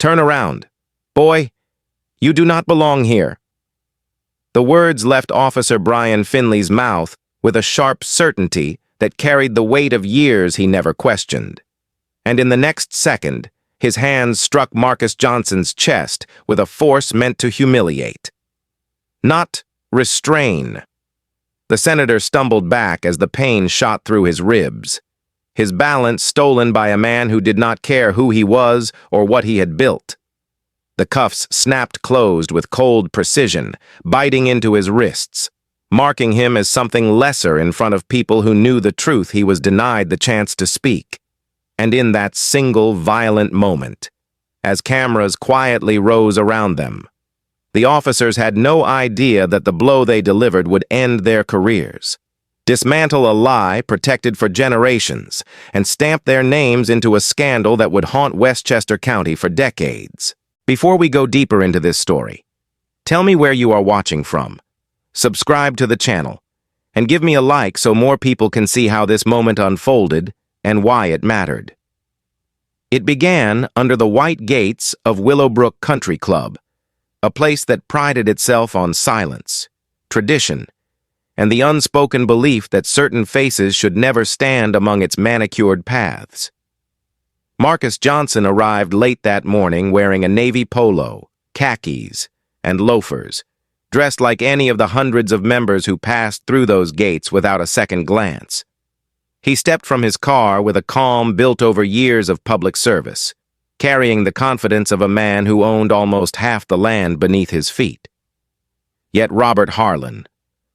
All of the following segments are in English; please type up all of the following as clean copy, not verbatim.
"Turn around. Boy, you do not belong here." The words left Officer Brian Finley's mouth with a sharp certainty that carried the weight of years he never questioned. And in the next second, his hands struck Marcus Johnson's chest with a force meant to humiliate, not restrain. The senator stumbled back as the pain shot through his ribs, his balance stolen by a man who did not care who he was or what he had built. The cuffs snapped closed with cold precision, biting into his wrists, marking him as something lesser in front of people who knew the truth he was denied the chance to speak. And in that single violent moment, as cameras quietly rose around them, the officers had no idea that the blow they delivered would end their careers, dismantle a lie protected for generations, and stamp their names into a scandal that would haunt Westchester County for decades. Before we go deeper into this story, tell me where you are watching from. Subscribe to the channel, and give me a like so more people can see how this moment unfolded and why it mattered. It began under the white gates of Willowbrook Country Club, a place that prided itself on silence, tradition, and the unspoken belief that certain faces should never stand among its manicured paths. Marcus Johnson arrived late that morning wearing a navy polo, khakis, and loafers, dressed like any of the hundreds of members who passed through those gates without a second glance. He stepped from his car with a calm built over years of public service, carrying the confidence of a man who owned almost half the land beneath his feet. Yet Robert Harlan,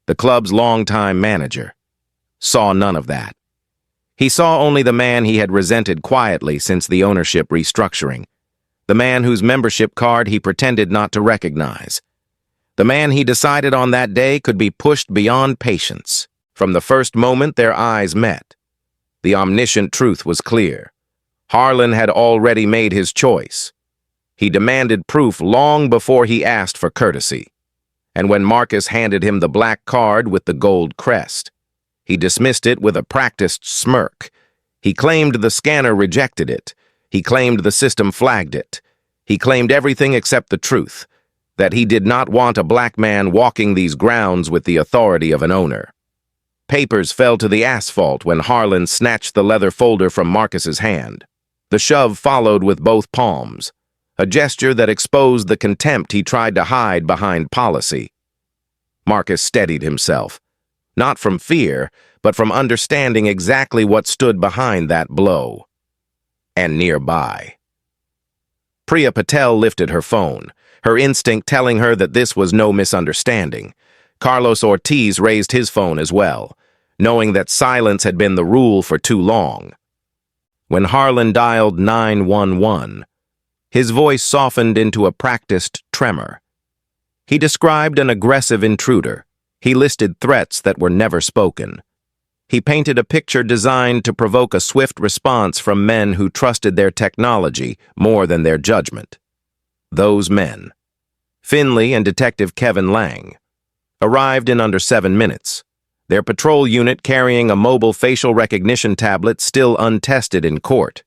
the club's longtime manager, saw none of that. He saw only the man he had resented quietly since the ownership restructuring, the man whose membership card he pretended not to recognize, the man he decided on that day could be pushed beyond patience. From the first moment their eyes met, the omniscient truth was clear. Harlan had already made his choice. He demanded proof long before he asked for courtesy. And when Marcus handed him the black card with the gold crest, he dismissed it with a practiced smirk. He claimed the scanner rejected it. He claimed the system flagged it. He claimed everything except the truth, that he did not want a black man walking these grounds with the authority of an owner. Papers fell to the asphalt when Harlan snatched the leather folder from Marcus's hand. The shove followed with both palms, a gesture that exposed the contempt he tried to hide behind policy. Marcus steadied himself, not from fear, but from understanding exactly what stood behind that blow. And nearby. Priya Patel lifted her phone, her instinct telling her that this was no misunderstanding. Carlos Ortiz raised his phone as well, knowing that silence had been the rule for too long. When Harlan dialed 911, his voice softened into a practiced tremor. He described an aggressive intruder. He listed threats that were never spoken. He painted a picture designed to provoke a swift response from men who trusted their technology more than their judgment. Those men, Finley and Detective Kevin Lang, arrived in under 7 minutes, their patrol unit carrying a mobile facial recognition tablet still untested in court,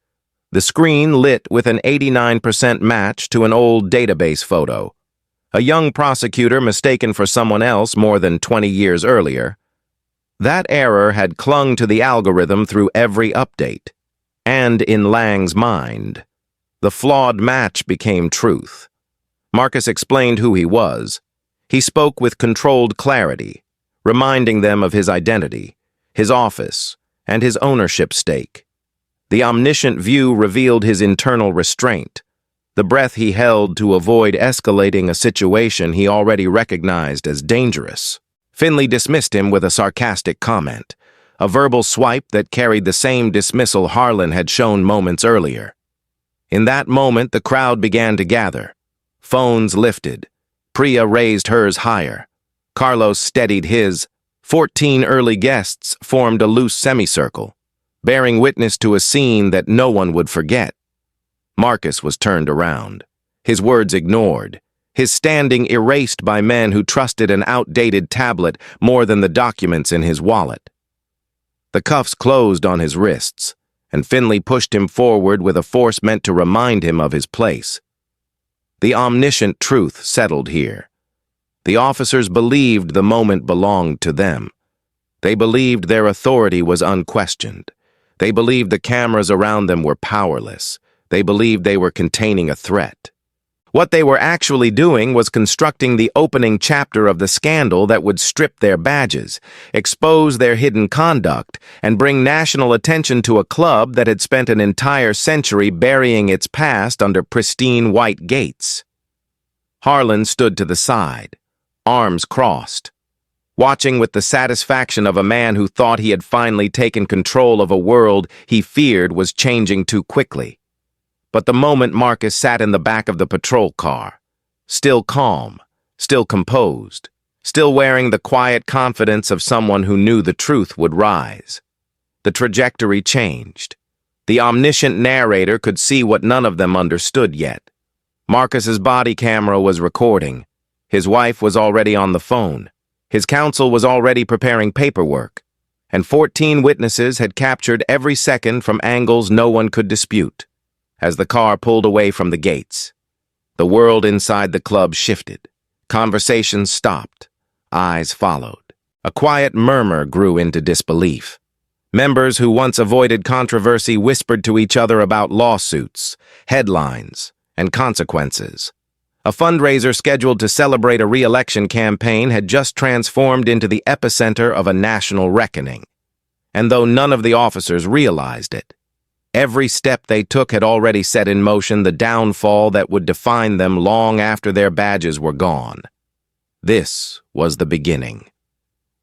the screen lit with an 89% match to an old database photo, a young prosecutor mistaken for someone else more than 20 years earlier. That error had clung to the algorithm through every update, and in Lang's mind, the flawed match became truth. Marcus explained who he was. He spoke with controlled clarity, reminding them of his identity, his office, and his ownership stake. The omniscient view revealed his internal restraint, the breath he held to avoid escalating a situation he already recognized as dangerous. Finley dismissed him with a sarcastic comment, a verbal swipe that carried the same dismissal Harlan had shown moments earlier. In that moment, the crowd began to gather. Phones lifted. Priya raised hers higher. Carlos steadied his. 14 early guests formed a loose semicircle, bearing witness to a scene that no one would forget. Marcus was turned around, his words ignored, his standing erased by men who trusted an outdated tablet more than the documents in his wallet. The cuffs closed on his wrists, and Finley pushed him forward with a force meant to remind him of his place. The omniscient truth settled here. The officers believed the moment belonged to them. They believed their authority was unquestioned. They believed the cameras around them were powerless. They believed they were containing a threat. What they were actually doing was constructing the opening chapter of the scandal that would strip their badges, expose their hidden conduct, and bring national attention to a club that had spent an entire century burying its past under pristine white gates. Harlan stood to the side, arms crossed, watching with the satisfaction of a man who thought he had finally taken control of a world he feared was changing too quickly. But the moment Marcus sat in the back of the patrol car, still calm, still composed, still wearing the quiet confidence of someone who knew the truth would rise, the trajectory changed. The omniscient narrator could see what none of them understood yet. Marcus's body camera was recording. His wife was already on the phone. His counsel was already preparing paperwork. And 14 witnesses had captured every second from angles no one could dispute. As the car pulled away from the gates, the world inside the club shifted. Conversations stopped. Eyes followed. A quiet murmur grew into disbelief. Members who once avoided controversy whispered to each other about lawsuits, headlines, and consequences. A fundraiser scheduled to celebrate a re-election campaign had just transformed into the epicenter of a national reckoning. And though none of the officers realized it, every step they took had already set in motion the downfall that would define them long after their badges were gone. This was the beginning.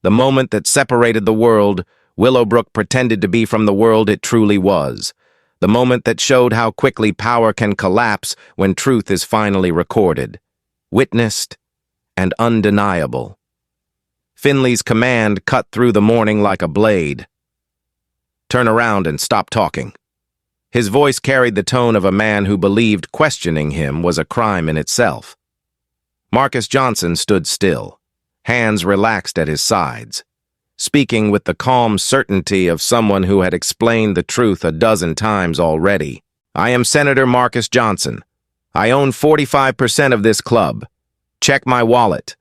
The moment that separated the world Willowbrook pretended to be from the world it truly was. The moment that showed how quickly power can collapse when truth is finally recorded, witnessed, and undeniable. Finley's command cut through the morning like a blade. "Turn around and stop talking." His voice carried the tone of a man who believed questioning him was a crime in itself. Marcus Johnson stood still, hands relaxed at his sides, speaking with the calm certainty of someone who had explained the truth a dozen times already. "I am Senator Marcus Johnson. I own 45% of this club. Check my wallet."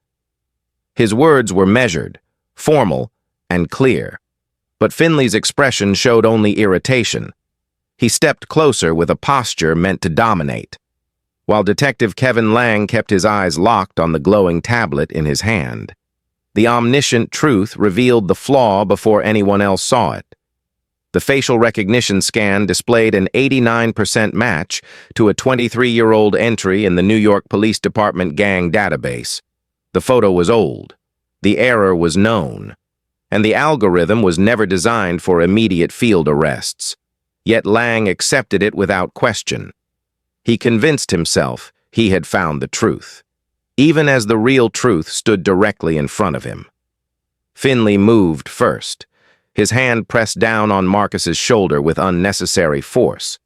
His words were measured, formal, and clear, but Finley's expression showed only irritation. He stepped closer with a posture meant to dominate, while Detective Kevin Lang kept his eyes locked on the glowing tablet in his hand. The omniscient truth revealed the flaw before anyone else saw it. The facial recognition scan displayed an 89% match to a 23-year-old entry in the New York Police Department gang database. The photo was old, the error was known, and the algorithm was never designed for immediate field arrests. Yet Lang accepted it without question. He convinced himself he had found the truth, even as the real truth stood directly in front of him. Finley moved first. His hand pressed down on Marcus's shoulder with unnecessary force.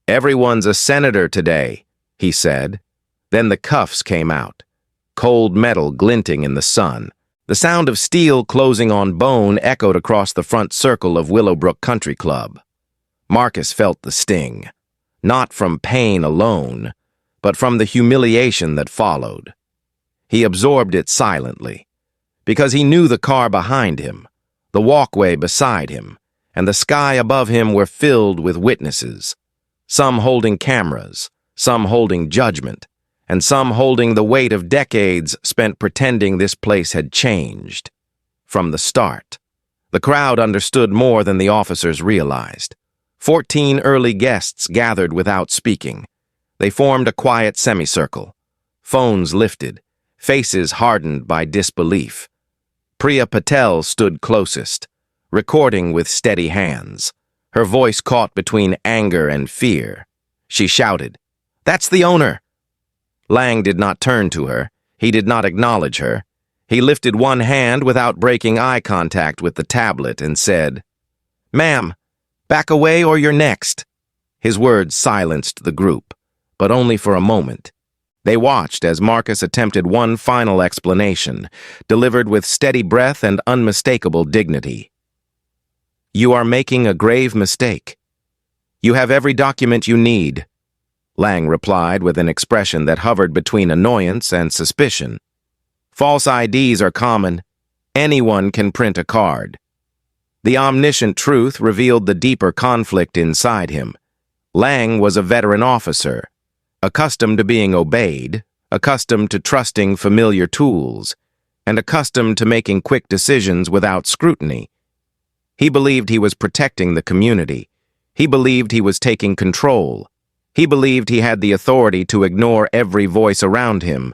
"Everyone's a senator today," he said. Then the cuffs came out, cold metal glinting in the sun. The sound of steel closing on bone echoed across the front circle of Willowbrook Country Club. Marcus felt the sting, not from pain alone, but from the humiliation that followed. He absorbed it silently, because he knew the car behind him, the walkway beside him, and the sky above him were filled with witnesses, some holding cameras, some holding judgment, and some holding the weight of decades spent pretending this place had changed. From the start, the crowd understood more than the officers realized. 14 early guests gathered without speaking. They formed a quiet semicircle, phones lifted, faces hardened by disbelief. Priya Patel stood closest, recording with steady hands, her voice caught between anger and fear. She shouted, "That's the owner!" Lang did not turn to her. He did not acknowledge her. He lifted one hand without breaking eye contact with the tablet and said, "Ma'am, back away or you're next." His words silenced the group, but only for a moment. They watched as Marcus attempted one final explanation, delivered with steady breath and unmistakable dignity. "You are making a grave mistake. You have every document you need." Lang replied with an expression that hovered between annoyance and suspicion. False IDs are common. Anyone can print a card. The omniscient truth revealed the deeper conflict inside him. Lang was a veteran officer, accustomed to being obeyed, accustomed to trusting familiar tools, and accustomed to making quick decisions without scrutiny. He believed he was protecting the community. He believed he was taking control. He believed he had the authority to ignore every voice around him.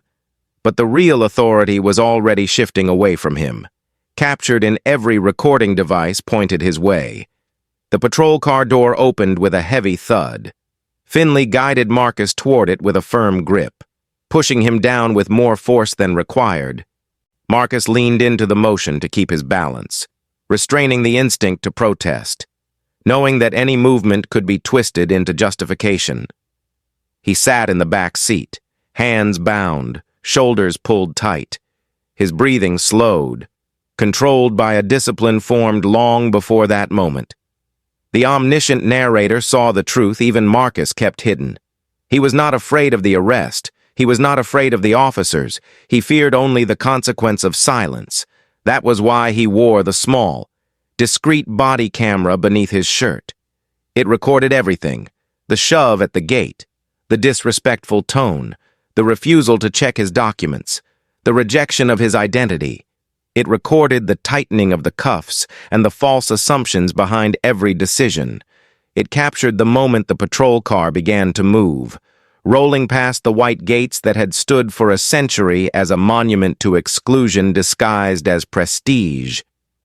But the real authority was already shifting away from him, captured in every recording device pointed his way. The patrol car door opened with a heavy thud. Finley guided Marcus toward it with a firm grip, pushing him down with more force than required. Marcus leaned into the motion to keep his balance, restraining the instinct to protest, knowing that any movement could be twisted into justification. He sat in the back seat, hands bound, shoulders pulled tight. His breathing slowed, controlled by a discipline formed long before that moment. The omniscient narrator saw the truth even Marcus kept hidden. He was not afraid of the arrest. He was not afraid of the officers. He feared only the consequence of silence. That was why he wore the small, discreet body camera beneath his shirt. It recorded everything: the shove at the gate, the disrespectful tone, the refusal to check his documents, the rejection of his identity. It recorded the tightening of the cuffs and the false assumptions behind every decision. It captured the moment the patrol car began to move, rolling past the white gates that had stood for a century as a monument to exclusion disguised as prestige.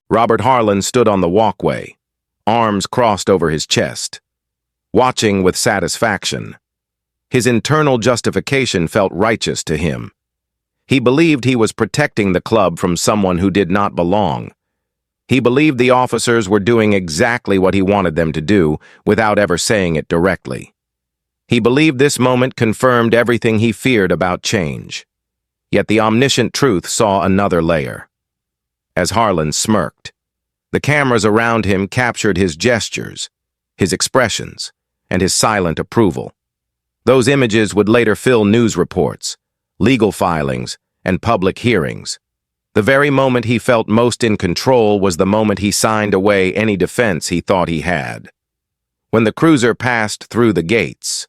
Robert Harlan stood on the walkway, arms crossed over his chest, watching with satisfaction. His internal justification felt righteous to him. He believed he was protecting the club from someone who did not belong. He believed the officers were doing exactly what he wanted them to do without ever saying it directly. He believed this moment confirmed everything he feared about change. Yet the omniscient truth saw another layer. As Harlan smirked, the cameras around him captured his gestures, his expressions, and his silent approval. Those images would later fill news reports, legal filings, and public hearings. The very moment he felt most in control was the moment he signed away any defense he thought he had. When the cruiser passed through the gates,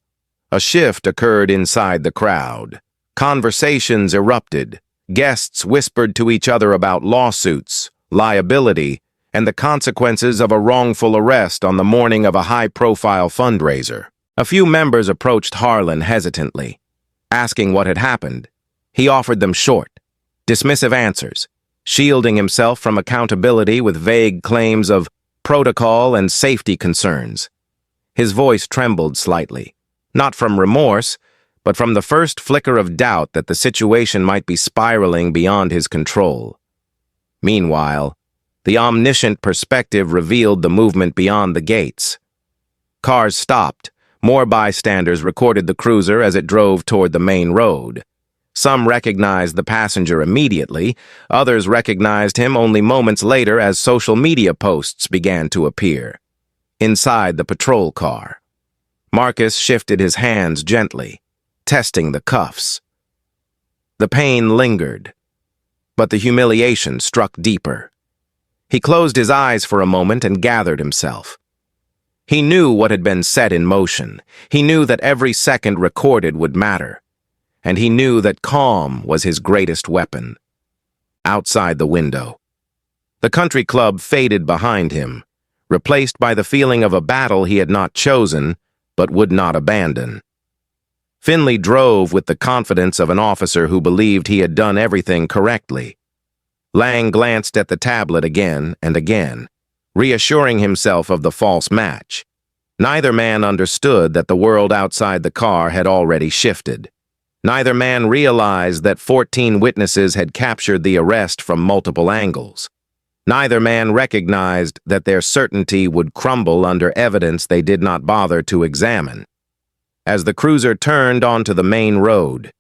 a shift occurred inside the crowd. Conversations erupted. Guests whispered to each other about lawsuits, liability, and the consequences of a wrongful arrest on the morning of a high-profile fundraiser. A few members approached Harlan hesitantly, asking what had happened. He offered them short, dismissive answers, shielding himself from accountability with vague claims of protocol and safety concerns. His voice trembled slightly, not from remorse, but from the first flicker of doubt that the situation might be spiraling beyond his control. Meanwhile, the omniscient perspective revealed the movement beyond the gates. Cars stopped. More bystanders recorded the cruiser as it drove toward the main road. Some recognized the passenger immediately, others recognized him only moments later as social media posts began to appear. Inside the patrol car, Marcus shifted his hands gently, testing the cuffs. The pain lingered, but the humiliation struck deeper. He closed his eyes for a moment and gathered himself. He knew what had been set in motion. He knew that every second recorded would matter. And he knew that calm was his greatest weapon. Outside the window, the country club faded behind him, replaced by the feeling of a battle he had not chosen, but would not abandon. Finley drove with the confidence of an officer who believed he had done everything correctly. Lang glanced at the tablet again and again, reassuring himself of the false match. Neither man understood that the world outside the car had already shifted. Neither man realized that 14 witnesses had captured the arrest from multiple angles. Neither man recognized that their certainty would crumble under evidence they did not bother to examine. As the cruiser turned onto the main road,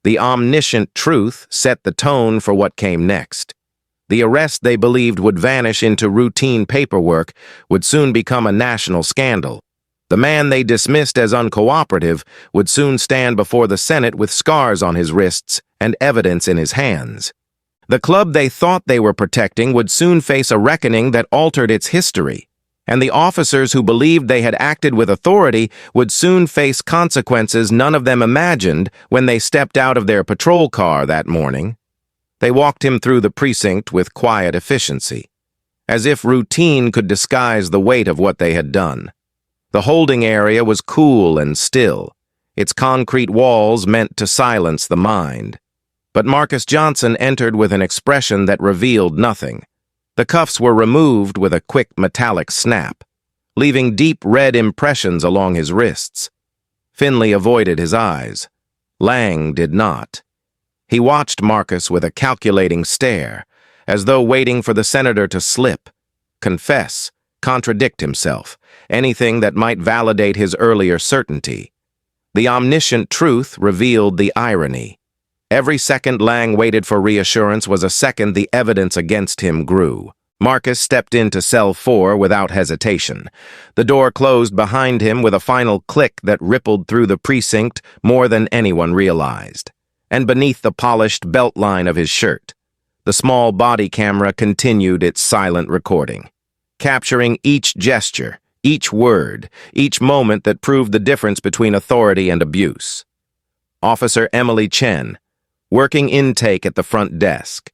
the omniscient truth set the tone for what came next. The arrest they believed would vanish into routine paperwork would soon become a national scandal. The man they dismissed as uncooperative would soon stand before the Senate with scars on his wrists and evidence in his hands. The club they thought they were protecting would soon face a reckoning that altered its history, and the officers who believed they had acted with authority would soon face consequences none of them imagined when they stepped out of their patrol car that morning. They walked him through the precinct with quiet efficiency, as if routine could disguise the weight of what they had done. The holding area was cool and still, its concrete walls meant to silence the mind. But Marcus Johnson entered with an expression that revealed nothing. The cuffs were removed with a quick metallic snap, leaving deep red impressions along his wrists. Finley avoided his eyes. Lang did not. He watched Marcus with a calculating stare, as though waiting for the senator to slip, confess, contradict himself, anything that might validate his earlier certainty. The omniscient truth revealed the irony. Every second Lang waited for reassurance was a second the evidence against him grew. Marcus stepped into cell 4 without hesitation. The door closed behind him with a final click that rippled through the precinct more than anyone realized. And beneath the polished belt line of his shirt, the small body camera continued its silent recording, capturing each gesture, each word, each moment that proved the difference between authority and abuse. Officer Emily Chen, working intake at the front desk,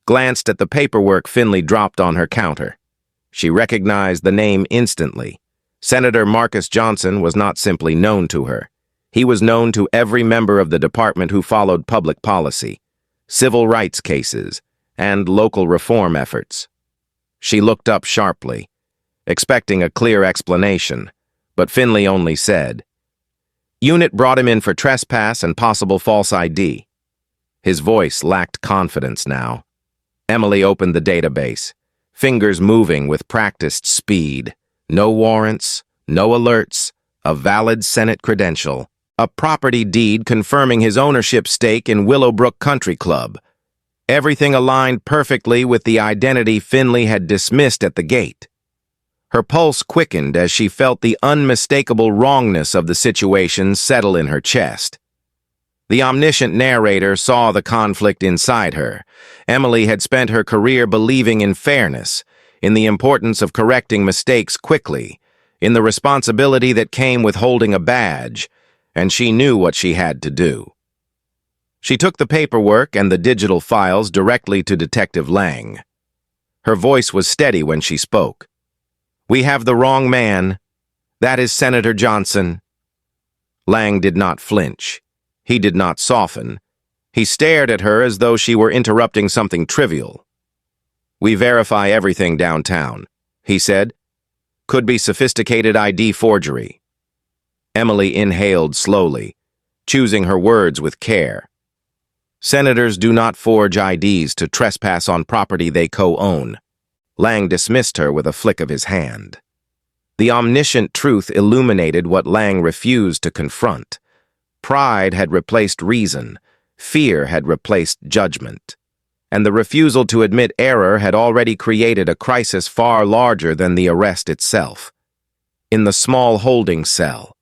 glanced at the paperwork Finley dropped on her counter. She recognized the name instantly. Senator Marcus Johnson was not simply known to her. He was known to every member of the department who followed public policy, civil rights cases, and local reform efforts. She looked up sharply, expecting a clear explanation, but Finley only said, "Unit brought him in for trespass and possible false ID." His voice lacked confidence now. Emily opened the database, fingers moving with practiced speed. No warrants, no alerts, a valid Senate credential, a property deed confirming his ownership stake in Willowbrook Country Club. Everything aligned perfectly with the identity Finley had dismissed at the gate. Her pulse quickened as she felt the unmistakable wrongness of the situation settle in her chest. The omniscient narrator saw the conflict inside her. Emily had spent her career believing in fairness, in the importance of correcting mistakes quickly, in the responsibility that came with holding a badge, and she knew what she had to do. She took the paperwork and the digital files directly to Detective Lang. Her voice was steady when she spoke. "We have the wrong man. That is Senator Johnson." Lang did not flinch. He did not soften. He stared at her as though she were interrupting something trivial. "We verify everything downtown," he said. "Could be sophisticated ID forgery." Emily inhaled slowly, choosing her words with care. "Senators do not forge IDs to trespass on property they co-own." Lang dismissed her with a flick of his hand. The omniscient truth illuminated what Lang refused to confront. Pride had replaced reason, fear had replaced judgment, and the refusal to admit error had already created a crisis far larger than the arrest itself. In the small holding cell,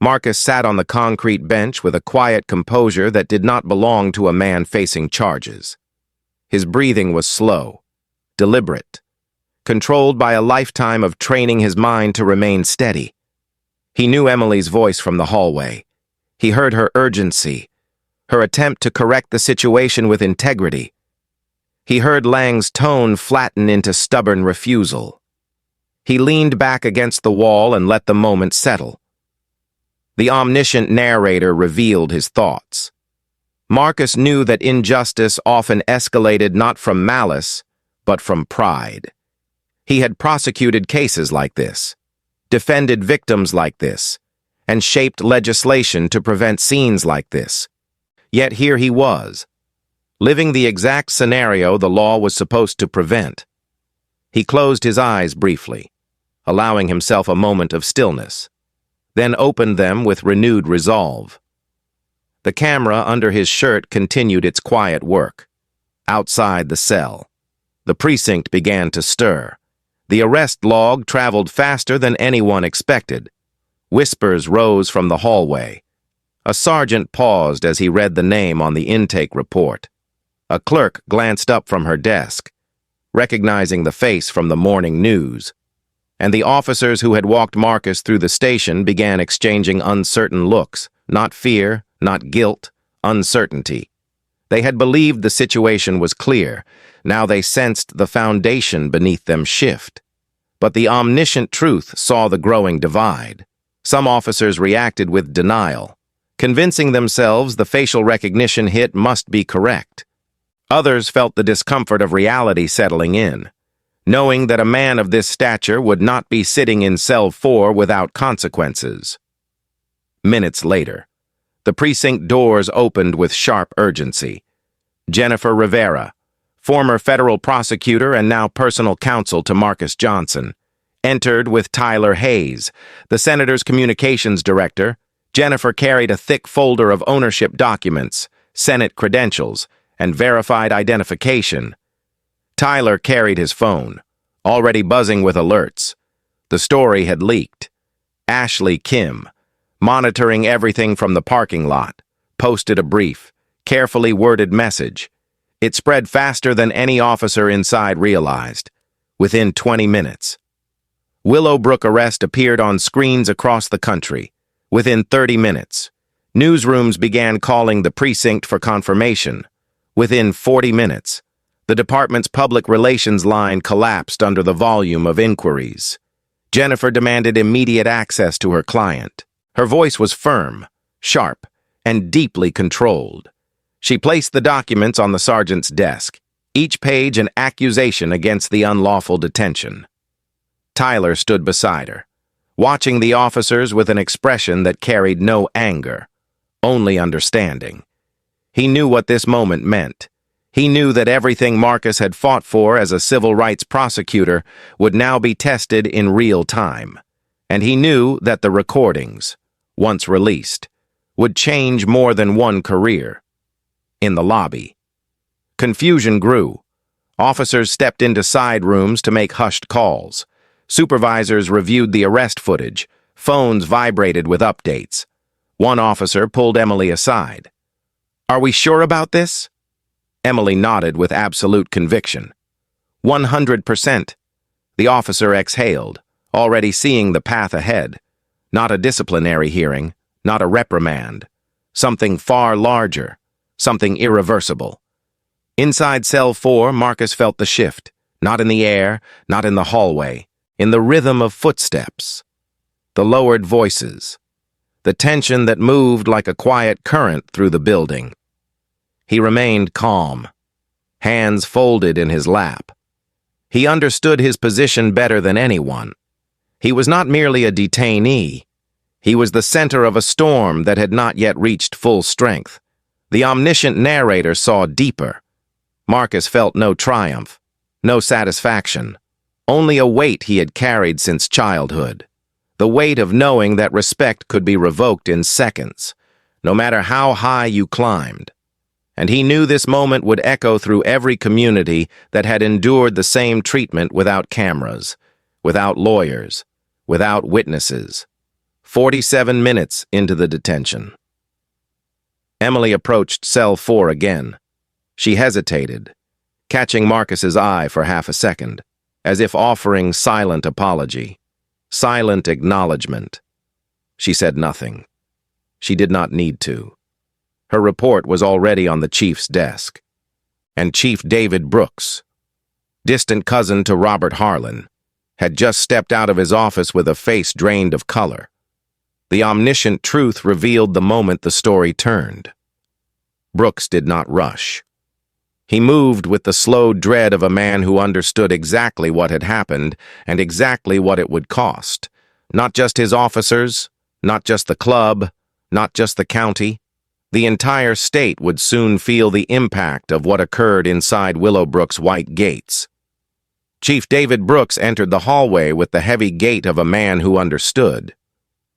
Marcus sat on the concrete bench with a quiet composure that did not belong to a man facing charges. His breathing was slow, deliberate, controlled by a lifetime of training his mind to remain steady. He knew Emily's voice from the hallway. He heard her urgency, her attempt to correct the situation with integrity. He heard Lang's tone flatten into stubborn refusal. He leaned back against the wall and let the moment settle. The omniscient narrator revealed his thoughts. Marcus knew that injustice often escalated not from malice, but from pride. He had prosecuted cases like this, defended victims like this, and shaped legislation to prevent scenes like this. Yet here he was, living the exact scenario the law was supposed to prevent. He closed his eyes briefly, allowing himself a moment of stillness, then opened them with renewed resolve. The camera under his shirt continued its quiet work. Outside the cell, the precinct began to stir. The arrest log traveled faster than anyone expected. Whispers rose from the hallway. A sergeant paused as he read the name on the intake report. A clerk glanced up from her desk, recognizing the face from the morning news, and the officers who had walked Marcus through the station began exchanging uncertain looks, not fear, not guilt, uncertainty. They had believed the situation was clear. Now they sensed the foundation beneath them shift. But the omniscient truth saw the growing divide. Some officers reacted with denial, convincing themselves the facial recognition hit must be correct. Others felt the discomfort of reality settling in, knowing that a man of this stature would not be sitting in cell 4 without consequences. Minutes later, the precinct doors opened with sharp urgency. Jennifer Rivera, former federal prosecutor and now personal counsel to Marcus Johnson, entered with Tyler Hayes, the senator's communications director. Jennifer carried a thick folder of ownership documents, Senate credentials, and verified identification. Tyler carried his phone, already buzzing with alerts. The story had leaked. Ashley Kim, monitoring everything from the parking lot, posted a brief, carefully worded message. It spread faster than any officer inside realized. Within 20 minutes. Willowbrook arrest appeared on screens across the country. Within 30 minutes. Newsrooms began calling the precinct for confirmation. Within 40 minutes. The department's public relations line collapsed under the volume of inquiries. Jennifer demanded immediate access to her client. Her voice was firm, sharp, and deeply controlled. She placed the documents on the sergeant's desk, each page an accusation against the unlawful detention. Tyler stood beside her, watching the officers with an expression that carried no anger, only understanding. He knew what this moment meant. He knew that everything Marcus had fought for as a civil rights prosecutor would now be tested in real time. And he knew that the recordings, once released, would change more than one career. In the lobby, confusion grew. Officers stepped into side rooms to make hushed calls. Supervisors reviewed the arrest footage. Phones vibrated with updates. One officer pulled Emily aside. "Are we sure about this?" Emily nodded with absolute conviction. 100%. The officer exhaled, already seeing the path ahead. Not a disciplinary hearing, not a reprimand. Something far larger, something irreversible. Inside cell 4, Marcus felt the shift, not in the air, not in the hallway, in the rhythm of footsteps. The lowered voices, the tension that moved like a quiet current through the building. He remained calm, hands folded in his lap. He understood his position better than anyone. He was not merely a detainee. He was the center of a storm that had not yet reached full strength. The omniscient narrator saw deeper. Marcus felt no triumph, no satisfaction, only a weight he had carried since childhood. The weight of knowing that respect could be revoked in seconds, no matter how high you climbed. And he knew this moment would echo through every community that had endured the same treatment without cameras, without lawyers, without witnesses. 47 minutes into the detention. Emily approached cell 4 again. She hesitated, catching Marcus's eye for half a second, as if offering silent apology, silent acknowledgement. She said nothing. She did not need to. Her report was already on the chief's desk. And Chief David Brooks, distant cousin to Robert Harlan, had just stepped out of his office with a face drained of color. The omniscient truth revealed the moment the story turned. Brooks did not rush. He moved with the slow dread of a man who understood exactly what had happened and exactly what it would cost. Not just his officers, not just the club, not just the county. The entire state would soon feel the impact of what occurred inside Willowbrook's white gates. Chief David Brooks entered the hallway with the heavy gait of a man who understood,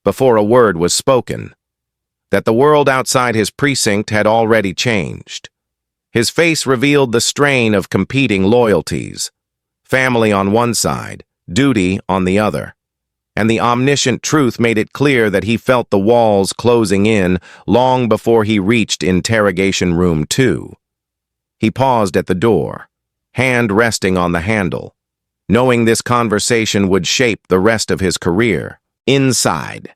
before a word was spoken, that the world outside his precinct had already changed. His face revealed the strain of competing loyalties, family on one side, duty on the other. and the omniscient truth made it clear that he felt the walls closing in long before he reached interrogation room 2. He paused at the door, hand resting on the handle, knowing this conversation would shape the rest of his career. Inside,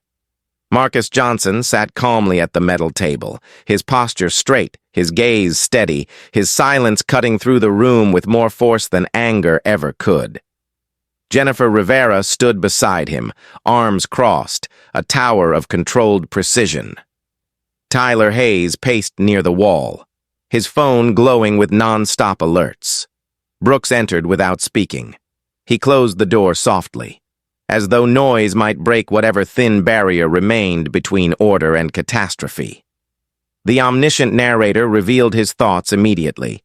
Marcus Johnson sat calmly at the metal table, his posture straight, his gaze steady, his silence cutting through the room with more force than anger ever could. Jennifer Rivera stood beside him, arms crossed, a tower of controlled precision. Tyler Hayes paced near the wall, his phone glowing with non-stop alerts. Brooks entered without speaking. He closed the door softly, as though noise might break whatever thin barrier remained between order and catastrophe. The omniscient narrator revealed his thoughts immediately.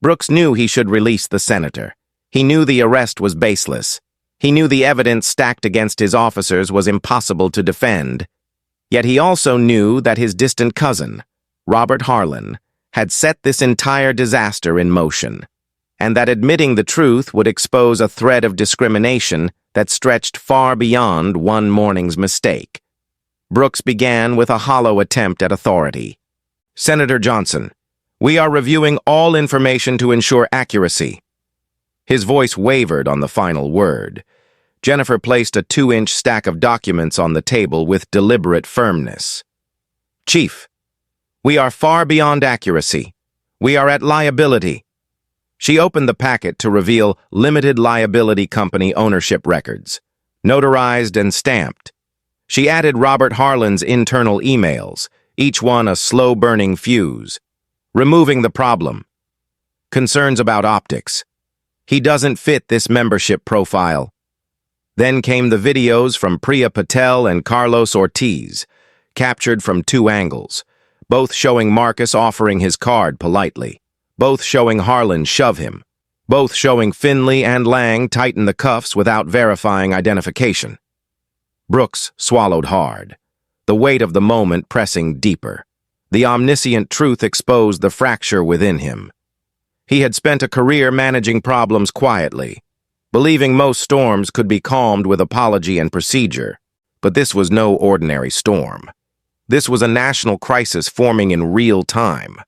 Brooks knew he should release the senator. He knew the arrest was baseless. He knew the evidence stacked against his officers was impossible to defend. Yet he also knew that his distant cousin, Robert Harlan, had set this entire disaster in motion, and that admitting the truth would expose a thread of discrimination that stretched far beyond one morning's mistake. Brooks began with a hollow attempt at authority. "Senator Johnson, we are reviewing all information to ensure accuracy." His voice wavered on the final word. Jennifer placed a 2-inch stack of documents on the table with deliberate firmness. "Chief, we are far beyond accuracy. We are at liability." She opened the packet to reveal limited liability company ownership records, notarized and stamped. She added Robert Harlan's internal emails, each one a slow-burning fuse, removing the problem. Concerns about optics. "He doesn't fit this membership profile." Then came the videos from Priya Patel and Carlos Ortiz, captured from 2 angles, both showing Marcus offering his card politely, both showing Harlan shove him, both showing Finley and Lang tighten the cuffs without verifying identification. Brooks swallowed hard, the weight of the moment pressing deeper. The omniscient truth exposed the fracture within him. He had spent a career managing problems quietly, believing most storms could be calmed with apology and procedure. But this was no ordinary storm. This was a national crisis forming in real time.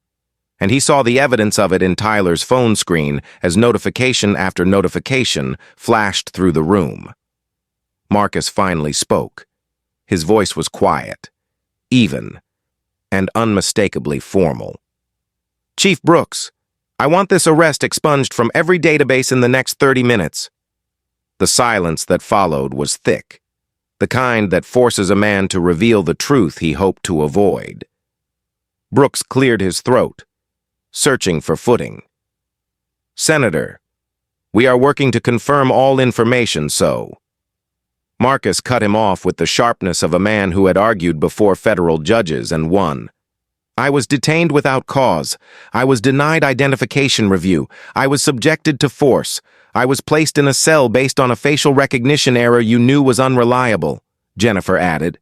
And he saw the evidence of it in Tyler's phone screen as notification after notification flashed through the room. Marcus finally spoke. His voice was quiet, even, and unmistakably formal. "Chief Brooks, I want this arrest expunged from every database in the next 30 minutes. The silence that followed was thick, the kind that forces a man to reveal the truth he hoped to avoid. Brooks cleared his throat, searching for footing. "Senator, we are working to confirm all information, so..." Marcus cut him off with the sharpness of a man who had argued before federal judges and won. "I was detained without cause. I was denied identification review. I was subjected to force. I was placed in a cell based on a facial recognition error you knew was unreliable," Jennifer added.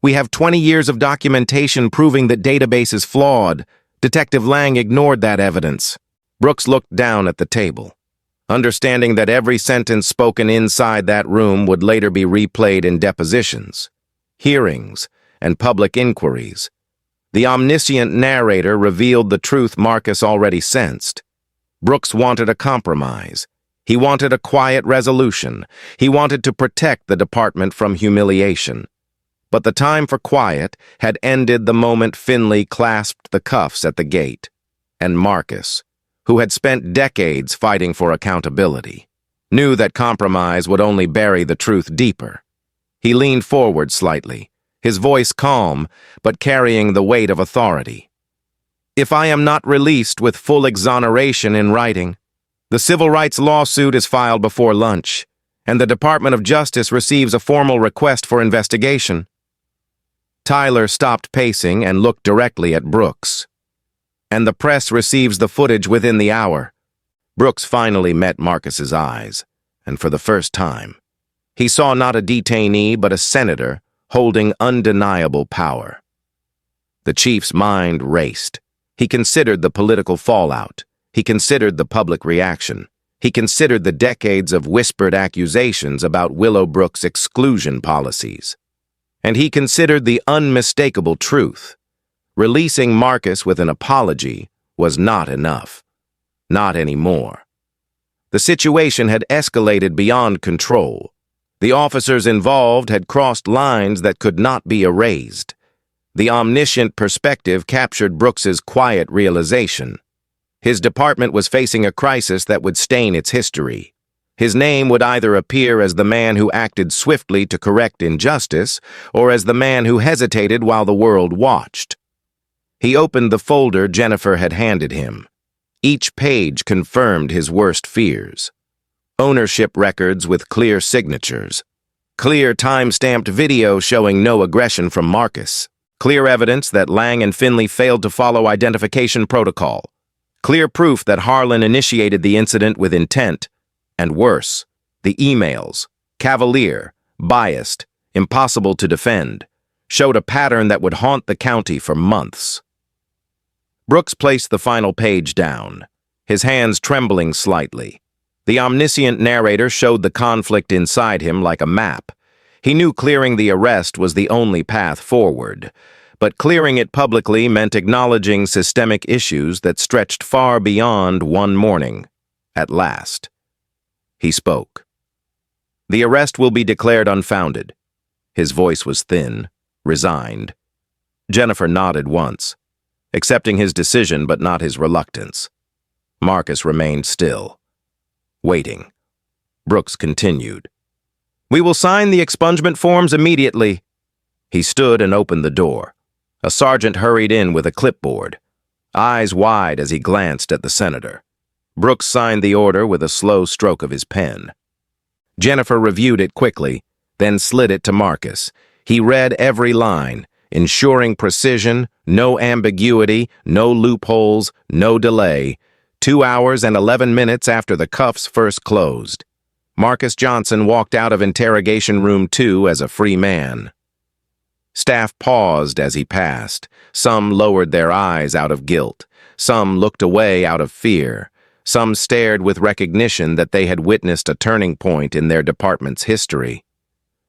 "We have 20 years of documentation proving that database is flawed. Detective Lang ignored that evidence." Brooks looked down at the table, understanding that every sentence spoken inside that room would later be replayed in depositions, hearings, and public inquiries. The omniscient narrator revealed the truth Marcus already sensed. Brooks wanted a compromise. He wanted a quiet resolution. He wanted to protect the department from humiliation. But the time for quiet had ended the moment Finley clasped the cuffs at the gate, and Marcus, who had spent decades fighting for accountability, knew that compromise would only bury the truth deeper. He leaned forward slightly, his voice calm, but carrying the weight of authority. "If I am not released with full exoneration in writing, the civil rights lawsuit is filed before lunch, and the Department of Justice receives a formal request for investigation." Tyler stopped pacing and looked directly at Brooks. "And the press receives the footage within the hour." Brooks finally met Marcus's eyes, and for the first time, he saw not a detainee but a senator holding undeniable power. The chief's mind raced. He considered the political fallout. He considered the public reaction. He considered the decades of whispered accusations about Willowbrook's exclusion policies. And he considered the unmistakable truth. Releasing Marcus with an apology was not enough. Not anymore. The situation had escalated beyond control. The officers involved had crossed lines that could not be erased. The omniscient perspective captured Brooks's quiet realization. His department was facing a crisis that would stain its history. His name would either appear as the man who acted swiftly to correct injustice, or as the man who hesitated while the world watched. He opened the folder Jennifer had handed him. Each page confirmed his worst fears. Ownership records with clear signatures. Clear time-stamped video showing no aggression from Marcus. Clear evidence that Lang and Finley failed to follow identification protocol. Clear proof that Harlan initiated the incident with intent. And worse, the emails, cavalier, biased, impossible to defend, showed a pattern that would haunt the county for months. Brooks placed the final page down, his hands trembling slightly. The omniscient narrator showed the conflict inside him like a map. He knew clearing the arrest was the only path forward, but clearing it publicly meant acknowledging systemic issues that stretched far beyond one morning. At last, he spoke. The arrest will be declared unfounded. His voice was thin, resigned. Jennifer nodded once, accepting his decision but not his reluctance. Marcus remained still, waiting. Brooks continued. "We will sign the expungement forms immediately." He stood and opened the door. A sergeant hurried in with a clipboard, eyes wide as he glanced at the senator. Brooks signed the order with a slow stroke of his pen. Jennifer reviewed it quickly, then slid it to Marcus. He read every line, ensuring precision, no ambiguity, no loopholes, no delay. 2 hours and 11 minutes after the cuffs first closed. Marcus Johnson walked out of interrogation room 2 as a free man. Staff paused as he passed. Some lowered their eyes out of guilt. Some looked away out of fear. Some stared with recognition that they had witnessed a turning point in their department's history.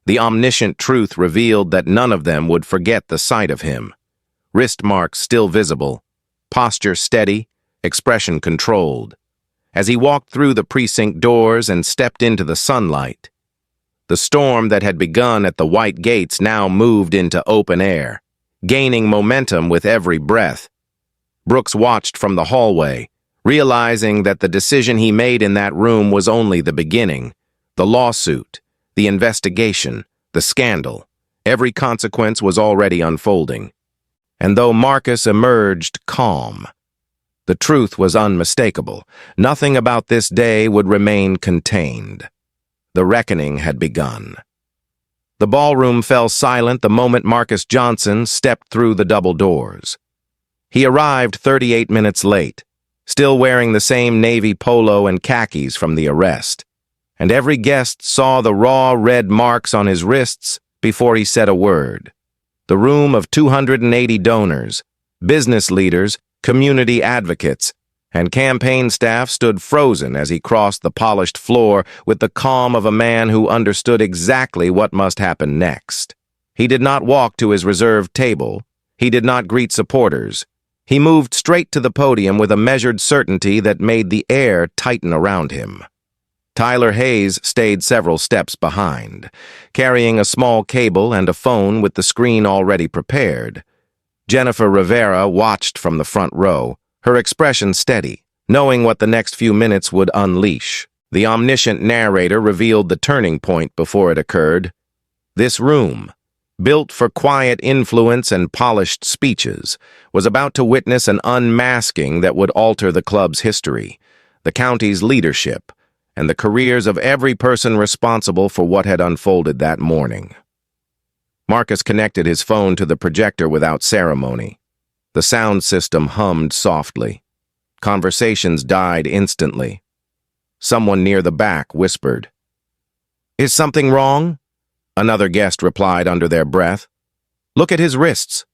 The omniscient truth revealed that none of them would forget the sight of him. Wrist marks still visible, posture steady, expression controlled. As he walked through the precinct doors and stepped into the sunlight, the storm that had begun at the white gates now moved into open air, gaining momentum with every breath. Brooks watched from the hallway, realizing that the decision he made in that room was only the beginning. The lawsuit, the investigation, the scandal, every consequence was already unfolding. And though Marcus emerged calm, the truth was unmistakable. Nothing about this day would remain contained. The reckoning had begun. The ballroom fell silent the moment Marcus Johnson stepped through the double doors. He arrived 38 minutes late, still wearing the same navy polo and khakis from the arrest, and every guest saw the raw red marks on his wrists before he said a word. The room of 280 donors, business leaders, community advocates, and campaign staff stood frozen as he crossed the polished floor with the calm of a man who understood exactly what must happen next. He did not walk to his reserved table. He did not greet supporters. He moved straight to the podium with a measured certainty that made the air tighten around him. Tyler Hayes stayed several steps behind, carrying a small cable and a phone with the screen already prepared. Jennifer Rivera watched from the front row, her expression steady, knowing what the next few minutes would unleash. The omniscient narrator revealed the turning point before it occurred. This room, built for quiet influence and polished speeches, was about to witness an unmasking that would alter the club's history, the county's leadership, and the careers of every person responsible for what had unfolded that morning. Marcus connected his phone to the projector without ceremony. The sound system hummed softly. Conversations died instantly. Someone near the back whispered, "Is something wrong?" Another guest replied under their breath, "Look at his wrists."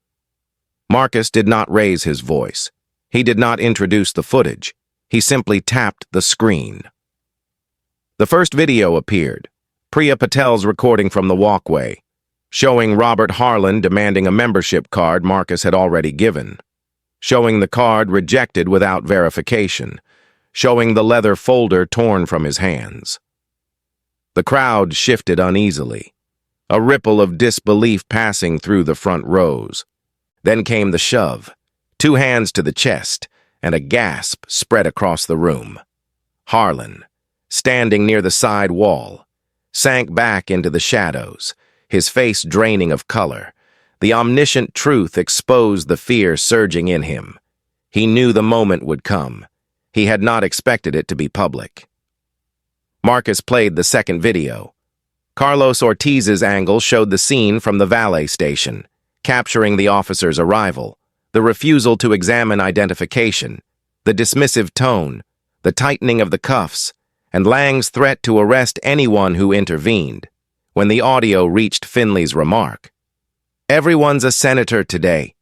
Marcus did not raise his voice. He did not introduce the footage. He simply tapped the screen. The first video appeared, Priya Patel's recording from the walkway, showing Robert Harlan demanding a membership card Marcus had already given, showing the card rejected without verification, showing the leather folder torn from his hands. The crowd shifted uneasily, a ripple of disbelief passing through the front rows. Then came the shove, 2 hands to the chest, and a gasp spread across the room. Harlan, standing near the side wall, sank back into the shadows, his face draining of color. The omniscient truth exposed the fear surging in him. He knew the moment would come. He had not expected it to be public. Marcus played the second video. Carlos Ortiz's angle showed the scene from the valet station, capturing the officer's arrival, the refusal to examine identification, the dismissive tone, the tightening of the cuffs, and Lang's threat to arrest anyone who intervened. When the audio reached Finley's remark, "Everyone's a senator today."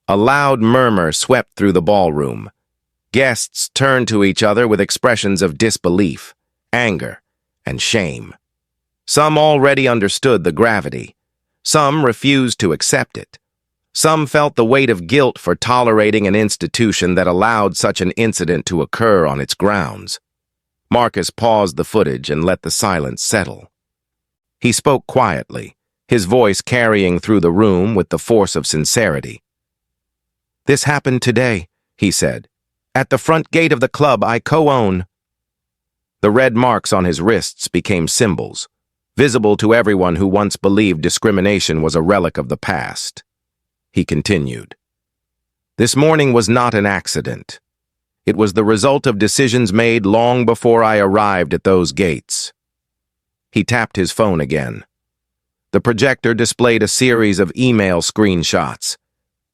A loud murmur swept through the ballroom. Guests turned to each other with expressions of disbelief, anger, and shame. Some already understood the gravity. Some refused to accept it. Some felt the weight of guilt for tolerating an institution that allowed such an incident to occur on its grounds. Marcus paused the footage and let the silence settle. He spoke quietly, his voice carrying through the room with the force of sincerity. "This happened today," he said. "At the front gate of the club I co-own." The red marks on his wrists became symbols, visible to everyone who once believed discrimination was a relic of the past. He continued, "This morning was not an accident. It was the result of decisions made long before I arrived at those gates." He tapped his phone again. The projector displayed a series of email screenshots.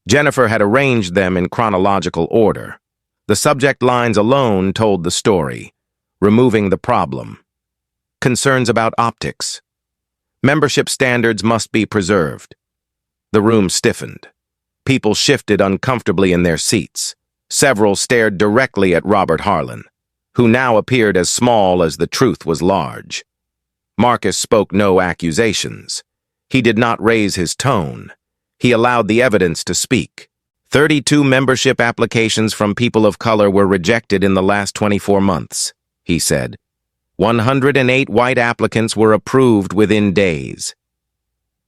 Jennifer had arranged them in chronological order. The subject lines alone told the story, removing the problem. Concerns about optics. Membership standards must be preserved. The room stiffened. People shifted uncomfortably in their seats. Several stared directly at Robert Harlan, who now appeared as small as the truth was large. Marcus spoke no accusations. He did not raise his tone. He allowed the evidence to speak. 32 membership applications from people of color were rejected in the last 24 months, he said. 108 white applicants were approved within days.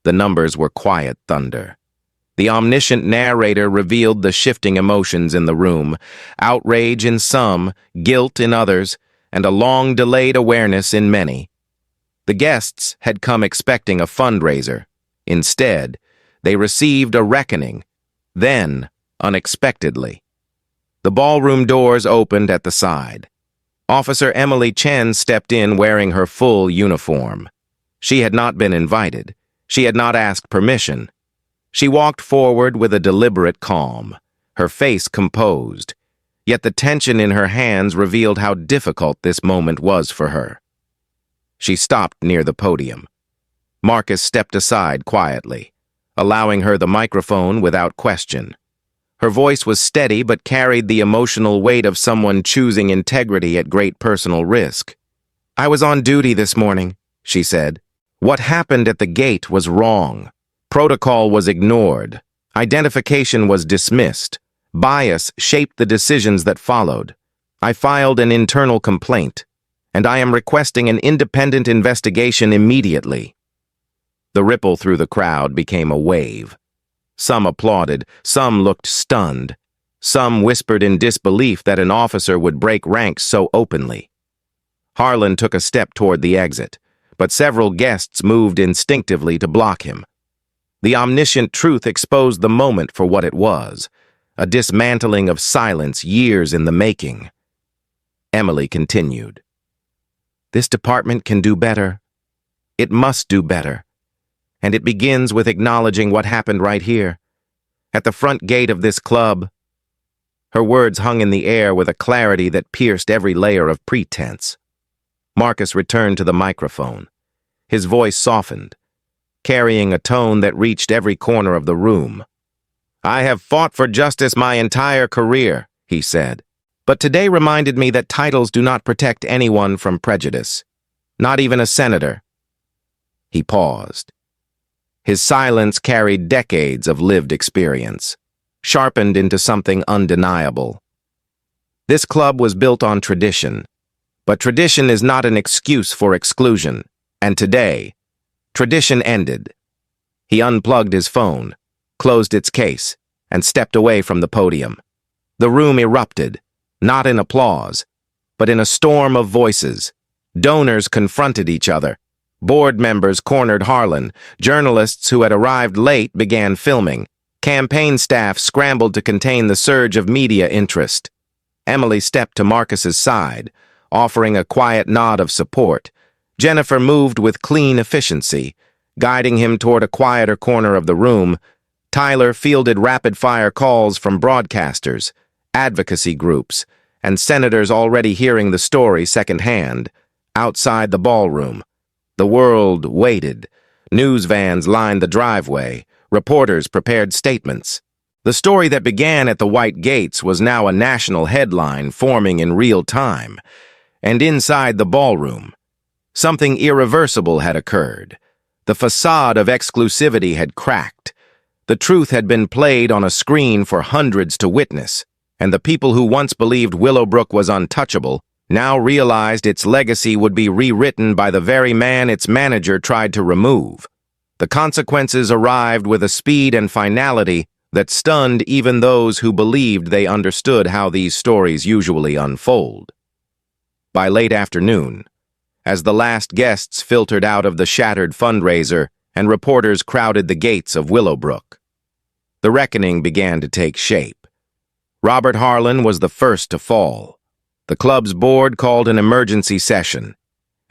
The numbers were quiet thunder. The omniscient narrator revealed the shifting emotions in the room, outrage in some, guilt in others, and a long-delayed awareness in many. The guests had come expecting a fundraiser. Instead, they received a reckoning, then unexpectedly. The ballroom doors opened at the side. Officer Emily Chen stepped in wearing her full uniform. She had not been invited. She had not asked permission. She walked forward with a deliberate calm, her face composed, yet the tension in her hands revealed how difficult this moment was for her. She stopped near the podium. Marcus stepped aside quietly, allowing her the microphone without question. Her voice was steady but carried the emotional weight of someone choosing integrity at great personal risk. "I was on duty this morning," she said. "What happened at the gate was wrong. Protocol was ignored. Identification was dismissed. Bias shaped the decisions that followed. I filed an internal complaint, and I am requesting an independent investigation immediately." The ripple through the crowd became a wave. Some applauded, some looked stunned, some whispered in disbelief that an officer would break ranks so openly. Harlan took a step toward the exit, but several guests moved instinctively to block him. The omniscient truth exposed the moment for what it was, a dismantling of silence years in the making. Emily continued. "This department can do better. It must do better. And it begins with acknowledging what happened right here, at the front gate of this club." Her words hung in the air with a clarity that pierced every layer of pretense. Marcus returned to the microphone. His voice softened, carrying a tone that reached every corner of the room. "I have fought for justice my entire career," he said. But today reminded me that titles do not protect anyone from prejudice, not even a senator. He paused. His silence carried decades of lived experience, sharpened into something undeniable. This club was built on tradition, but tradition is not an excuse for exclusion, and today, tradition ended. He unplugged his phone, closed its case, and stepped away from the podium. The room erupted, not in applause, but in a storm of voices. Donors confronted each other. Board members cornered Harlan. Journalists who had arrived late began filming. Campaign staff scrambled to contain the surge of media interest. Emily stepped to Marcus's side, offering a quiet nod of support. Jennifer moved with clean efficiency, guiding him toward a quieter corner of the room. Tyler fielded rapid-fire calls from broadcasters, advocacy groups, and senators already hearing the story secondhand. Outside the ballroom, the world waited. News vans lined the driveway. Reporters prepared statements. The story that began at the White Gates was now a national headline forming in real time. And inside the ballroom, something irreversible had occurred. The facade of exclusivity had cracked. The truth had been played on a screen for hundreds to witness, and the people who once believed Willowbrook was untouchable now realized its legacy would be rewritten by the very man its manager tried to remove. The consequences arrived with a speed and finality that stunned even those who believed they understood how these stories usually unfold. By late afternoon, as the last guests filtered out of the shattered fundraiser and reporters crowded the gates of Willowbrook, the reckoning began to take shape. Robert Harlan was the first to fall. The club's board called an emergency session,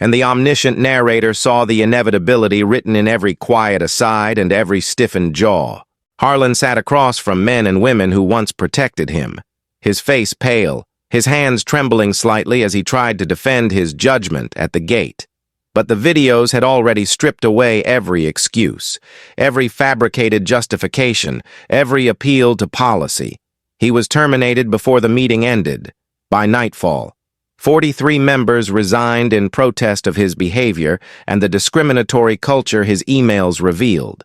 and the omniscient narrator saw the inevitability written in every quiet aside and every stiffened jaw. Harlan sat across from men and women who once protected him, his face pale, his hands trembling slightly as he tried to defend his judgment at the gate. But the videos had already stripped away every excuse, every fabricated justification, every appeal to policy. He was terminated before the meeting ended. By nightfall, 43 members resigned in protest of his behavior and the discriminatory culture his emails revealed.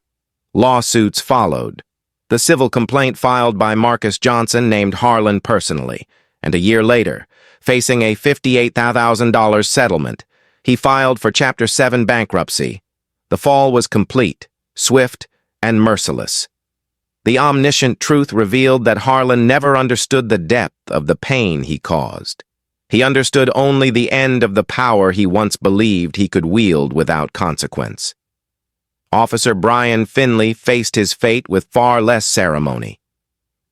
Lawsuits followed. The civil complaint filed by Marcus Johnson named Harlan personally, and a year later, facing a $58,000 settlement, he filed for Chapter 7 bankruptcy. The fall was complete, swift, and merciless. The omniscient truth revealed that Harlan never understood the depth of the pain he caused. He understood only the end of the power he once believed he could wield without consequence. Officer Brian Finley faced his fate with far less ceremony.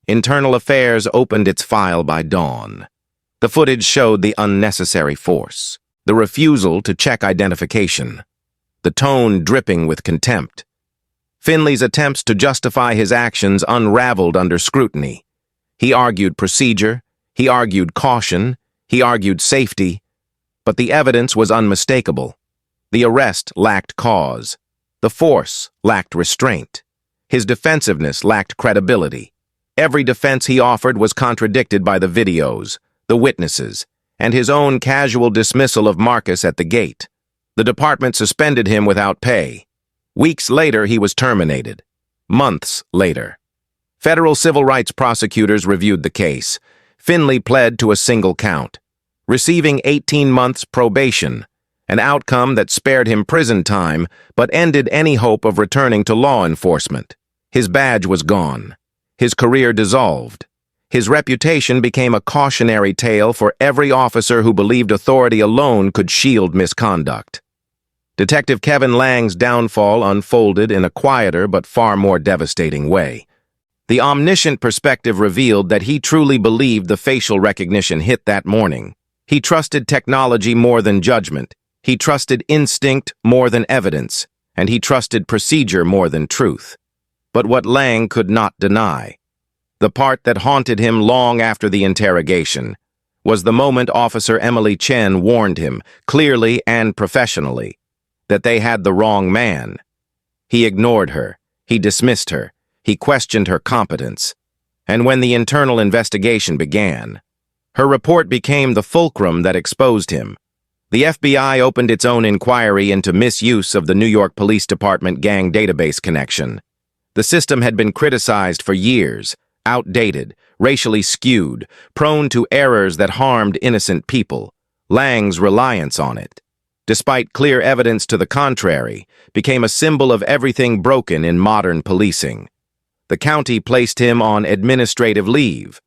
Internal Affairs opened its file by dawn. The footage showed the unnecessary force, the refusal to check identification, the tone dripping with contempt. Finley's attempts to justify his actions unraveled under scrutiny. He argued procedure, he argued caution, he argued safety, but the evidence was unmistakable. The arrest lacked cause. The force lacked restraint. His defensiveness lacked credibility. Every defense he offered was contradicted by the videos, the witnesses, and his own casual dismissal of Marcus at the gate. The department suspended him without pay. Weeks later, he was terminated. Months later. Federal civil rights prosecutors reviewed the case. Finley pled to a single count, receiving 18 months probation, an outcome that spared him prison time but ended any hope of returning to law enforcement. His badge was gone. His career dissolved. His reputation became a cautionary tale for every officer who believed authority alone could shield misconduct. Detective Kevin Lang's downfall unfolded in a quieter but far more devastating way. The omniscient perspective revealed that he truly believed the facial recognition hit that morning. He trusted technology more than judgment. He trusted instinct more than evidence. And he trusted procedure more than truth. But what Lang could not deny, the part that haunted him long after the interrogation, was the moment Officer Emily Chen warned him, clearly and professionally, that they had the wrong man. He ignored her. He dismissed her. He questioned her competence. And when the internal investigation began, Her report became the fulcrum that exposed him. The FBI opened its own inquiry into misuse of the New York Police Department gang database connection. The system had been criticized for years, outdated, racially skewed, prone to errors that harmed innocent people. Lang's reliance on it, despite clear evidence to the contrary, became a symbol of everything broken in modern policing. The county placed him on administrative leave.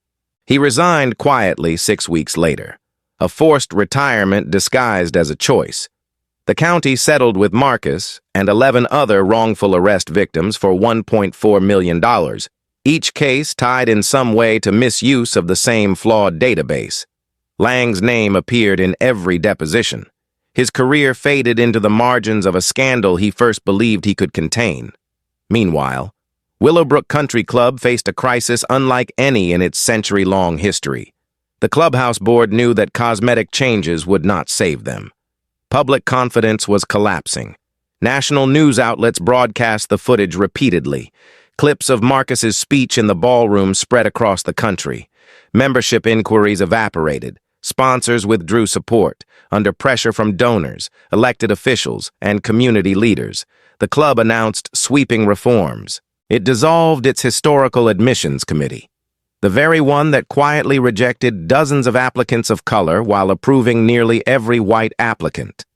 He resigned quietly 6 weeks later, a forced retirement disguised as a choice. The county settled with Marcus and 11 other wrongful arrest victims for $1.4 million, each case tied in some way to misuse of the same flawed database. Lang's name appeared in every deposition. His career faded into the margins of a scandal he first believed he could contain. Meanwhile, Willowbrook Country Club faced a crisis unlike any in its century-long history. The clubhouse board knew that cosmetic changes would not save them. Public confidence was collapsing. National news outlets broadcast the footage repeatedly. Clips of Marcus's speech in the ballroom spread across the country. Membership inquiries evaporated. Sponsors withdrew support. Under pressure from donors, elected officials, and community leaders, the club announced sweeping reforms. It dissolved its historical admissions committee, the very one that quietly rejected dozens of applicants of color while approving nearly every white applicant.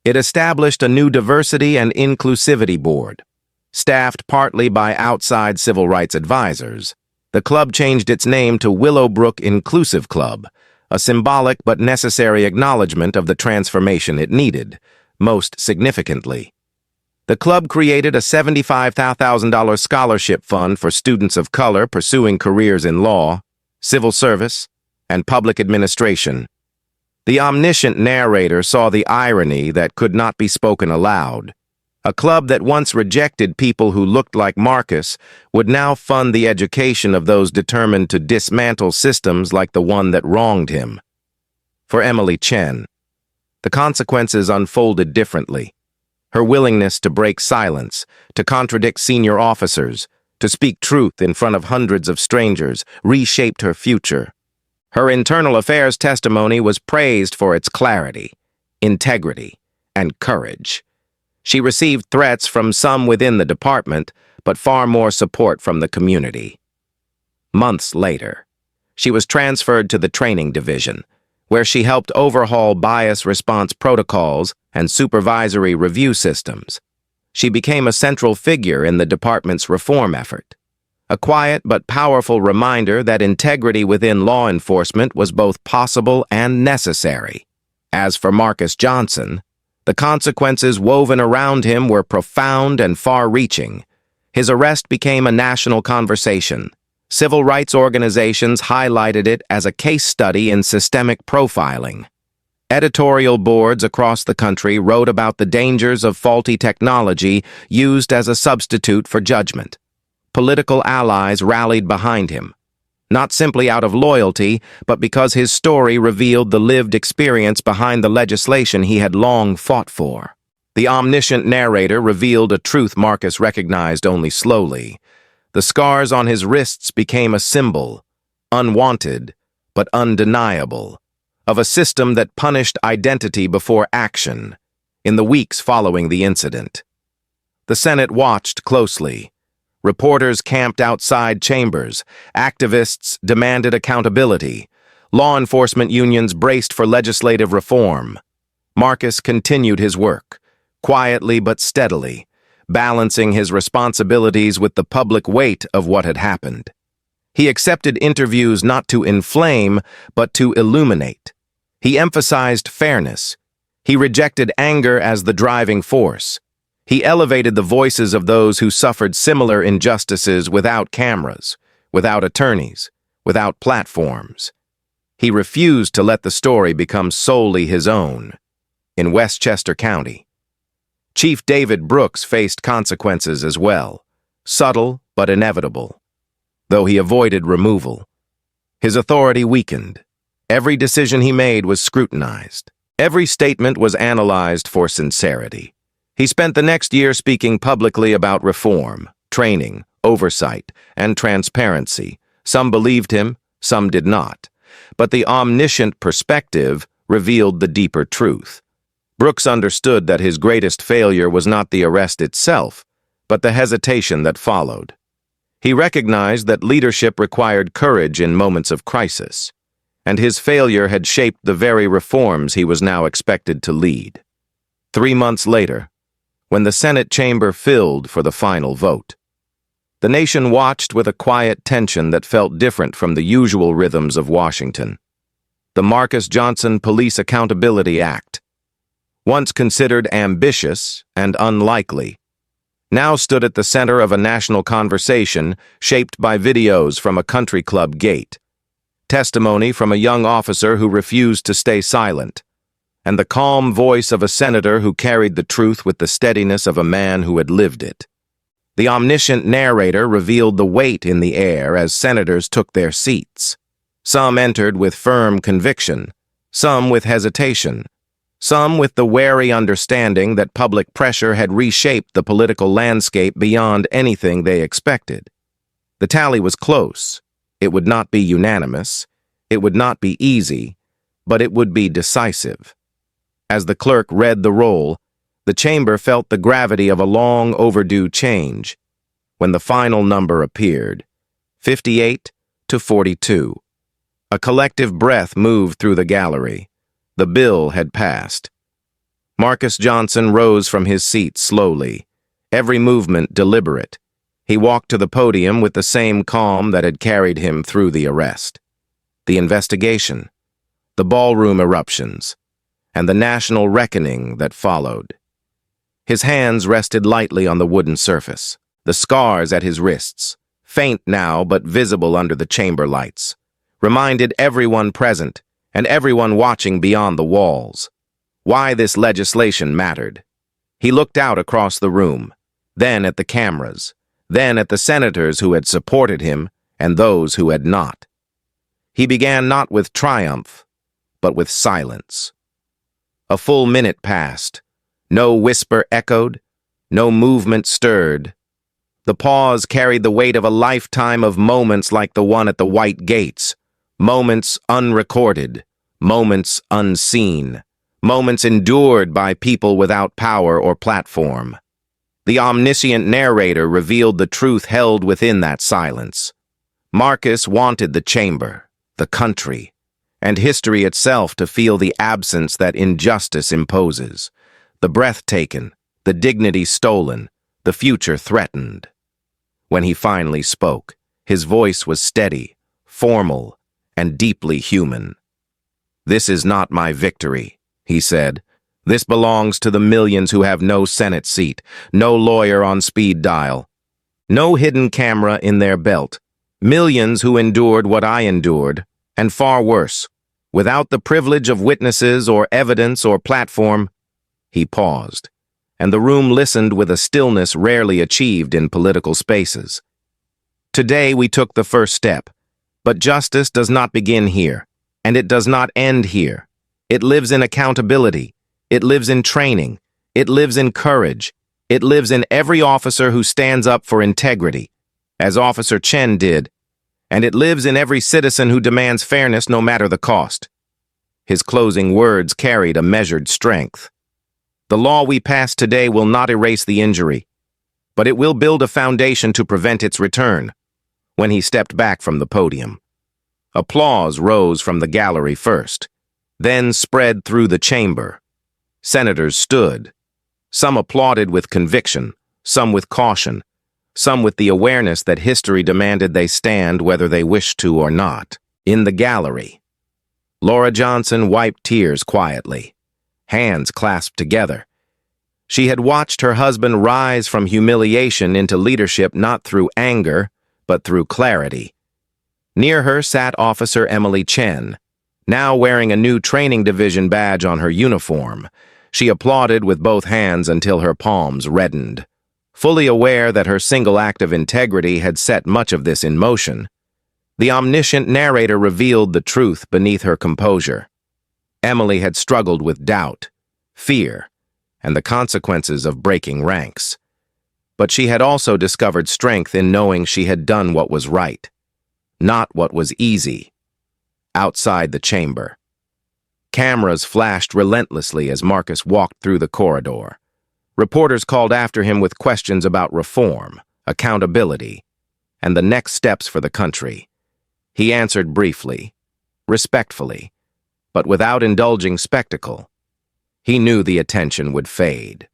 It established a new diversity and inclusivity board. Staffed partly by outside civil rights advisors, the club changed its name to Willowbrook Inclusive Club, a symbolic but necessary acknowledgement of the transformation it needed. Most significantly, the club created a $75,000 scholarship fund for students of color pursuing careers in law, civil service, and public administration. The omniscient narrator saw the irony that could not be spoken aloud. A club that once rejected people who looked like Marcus would now fund the education of those determined to dismantle systems like the one that wronged him. For Emily Chen, the consequences unfolded differently. Her willingness to break silence, to contradict senior officers, to speak truth in front of hundreds of strangers, reshaped her future. Her internal affairs testimony was praised for its clarity, integrity, and courage. She received threats from some within the department, but far more support from the community. Months later, she was transferred to the training division, where she helped overhaul bias response protocols and supervisory review systems. She became a central figure in the department's reform effort, a quiet but powerful reminder that integrity within law enforcement was both possible and necessary. As for Marcus Johnson, the consequences woven around him were profound and far-reaching. His arrest became a national conversation. Civil rights organizations highlighted it as a case study in systemic profiling. Editorial boards across the country wrote about the dangers of faulty technology used as a substitute for judgment. Political allies rallied behind him, not simply out of loyalty, but because his story revealed the lived experience behind the legislation he had long fought for. The omniscient narrator revealed a truth Marcus recognized only slowly. The scars on his wrists became a symbol, unwanted but undeniable, of a system that punished identity before action. In the weeks following the incident, the Senate watched closely. Reporters camped outside chambers. Activists demanded accountability. Law enforcement unions braced for legislative reform. Marcus continued his work, quietly but steadily, balancing his responsibilities with the public weight of what had happened. He accepted interviews not to inflame, but to illuminate. He emphasized fairness. He rejected anger as the driving force. He elevated the voices of those who suffered similar injustices without cameras, without attorneys, without platforms. He refused to let the story become solely his own. In Westchester County, Chief David Brooks faced consequences as well, subtle but inevitable. Though he avoided removal, his authority weakened. Every decision he made was scrutinized. Every statement was analyzed for sincerity. He spent the next year speaking publicly about reform, training, oversight, and transparency. Some believed him, some did not. but the omniscient perspective revealed the deeper truth. Brooks understood that his greatest failure was not the arrest itself, but the hesitation that followed. He recognized that leadership required courage in moments of crisis, and his failure had shaped the very reforms he was now expected to lead. 3 months later, when the Senate chamber filled for the final vote, the nation watched with a quiet tension that felt different from the usual rhythms of Washington. The Marcus Johnson Police Accountability Act, once considered ambitious and unlikely, now stood at the center of a national conversation shaped by videos from a country club gate, testimony from a young officer who refused to stay silent, and the calm voice of a senator who carried the truth with the steadiness of a man who had lived it. The omniscient narrator revealed the weight in the air as senators took their seats. Some entered with firm conviction, some with hesitation, some with the wary understanding that public pressure had reshaped the political landscape beyond anything they expected. The tally was close. It would not be unanimous. It would not be easy, but it would be decisive. As the clerk read the roll, the chamber felt the gravity of a long overdue change. When the final number appeared, 58 to 42, a collective breath moved through the gallery. The bill had passed. Marcus Johnson rose from his seat slowly, every movement deliberate. He walked to the podium with the same calm that had carried him through the arrest. The investigation, the ballroom eruptions, and the national reckoning that followed. His hands rested lightly on the wooden surface, the scars at his wrists, faint now but visible under the chamber lights, reminded everyone present and everyone watching beyond the walls why this legislation mattered. He looked out across the room, then at the cameras, then at the senators who had supported him and those who had not. He began not with triumph, but with silence. A full minute passed. No whisper echoed, no movement stirred. The pause carried the weight of a lifetime of moments like the one at the white gates, moments unrecorded, moments unseen, moments endured by people without power or platform. The omniscient narrator revealed the truth held within that silence. Marcus wanted the chamber, the country, and history itself to feel the absence that injustice imposes, the breath taken, the dignity stolen, the future threatened. When he finally spoke, his voice was steady, formal, and deeply human. "This is not my victory," he said. "This belongs to the millions who have no Senate seat, no lawyer on speed dial, no hidden camera in their belt, millions who endured what I endured, and far worse, without the privilege of witnesses or evidence or platform." He paused, and the room listened with a stillness rarely achieved in political spaces. Today we took the first step, but justice does not begin here, and it does not end here. It lives in accountability. It lives in training. It lives in courage. It lives in every officer who stands up for integrity, as Officer Chen did, and it lives in every citizen who demands fairness no matter the cost. His closing words carried a measured strength. The law we pass today will not erase the injury, but it will build a foundation to prevent its return. When he stepped back from the podium, applause rose from the gallery first, then spread through the chamber. Senators stood. Some applauded with conviction, some with caution, some with the awareness that history demanded they stand whether they wished to or not. In the gallery, Laura Johnson wiped tears quietly, hands clasped together. She had watched her husband rise from humiliation into leadership not through anger, but through clarity. Near her sat Officer Emily Chen, now wearing a new training division badge on her uniform. She applauded with both hands until her palms reddened, fully aware that her single act of integrity had set much of this in motion. The omniscient narrator revealed the truth beneath her composure. Emily had struggled with doubt, fear, and the consequences of breaking ranks. But she had also discovered strength in knowing she had done what was right, not what was easy. outside the chamber. Cameras flashed relentlessly as Marcus walked through the corridor. Reporters called after him with questions about reform, accountability, and the next steps for the country. He answered briefly, respectfully, but without indulging spectacle. He knew the attention would fade.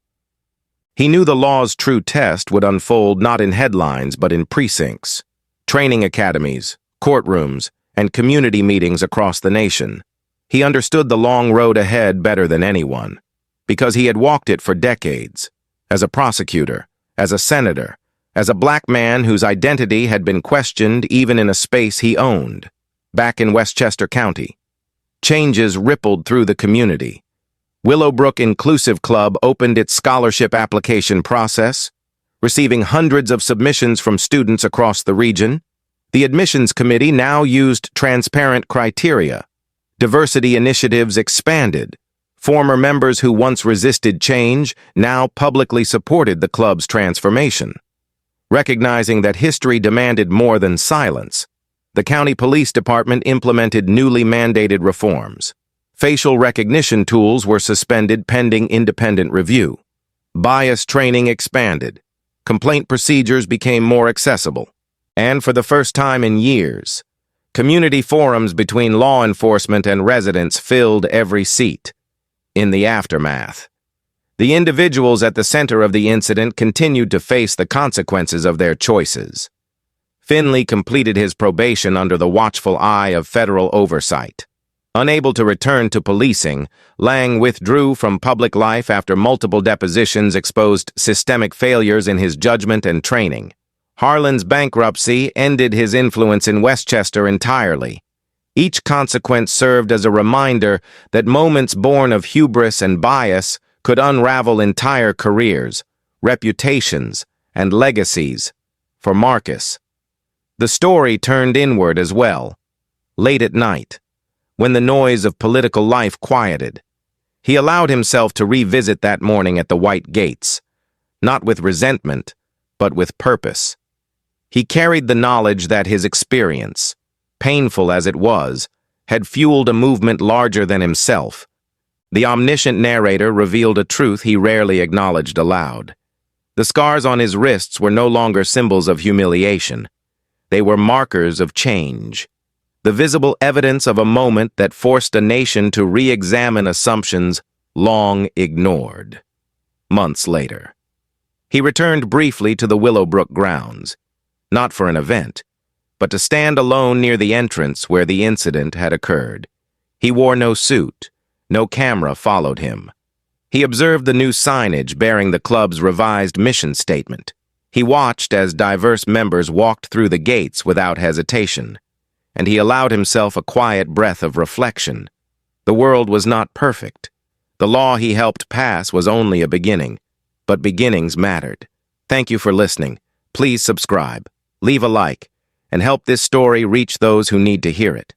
He knew the law's true test would unfold not in headlines but in precincts, training academies, courtrooms, and community meetings across the nation. He understood the long road ahead better than anyone, because he had walked it for decades, as a prosecutor, as a senator, as a black man whose identity had been questioned even in a space he owned, back in Westchester County. Changes rippled through the community. Willowbrook Inclusive Club opened its scholarship application process, receiving hundreds of submissions from students across the region. The admissions committee now used transparent criteria. Diversity initiatives expanded. Former members who once resisted change now publicly supported the club's transformation. Recognizing that history demanded more than silence, the county police department implemented newly mandated reforms. Facial recognition tools were suspended pending independent review. Bias training expanded. Complaint procedures became more accessible. And for the first time in years, community forums between law enforcement and residents filled every seat. In the aftermath, the individuals at the center of the incident continued to face the consequences of their choices. Finley completed his probation under the watchful eye of federal oversight. Unable to return to policing, Lang withdrew from public life after multiple depositions exposed systemic failures in his judgment and training. Harlan's bankruptcy ended his influence in Westchester entirely. Each consequence served as a reminder that moments born of hubris and bias could unravel entire careers, reputations, and legacies. For Marcus, the story turned inward as well. Late at night, when the noise of political life quieted, he allowed himself to revisit that morning at the White Gates, not with resentment, but with purpose. He carried the knowledge that his experience, painful as it was, had fueled a movement larger than himself. The omniscient narrator revealed a truth he rarely acknowledged aloud. The scars on his wrists were no longer symbols of humiliation. They were markers of change, the visible evidence of a moment that forced a nation to re-examine assumptions long ignored. Months later, he returned briefly to the Willowbrook grounds, not for an event, but to stand alone near the entrance where the incident had occurred. He wore no suit. No camera followed him. He observed the new signage bearing the club's revised mission statement. He watched as diverse members walked through the gates without hesitation, and he allowed himself a quiet breath of reflection. The world was not perfect. The law he helped pass was only a beginning, but beginnings mattered. Thank you for listening. Please subscribe, leave a like, and help this story reach those who need to hear it.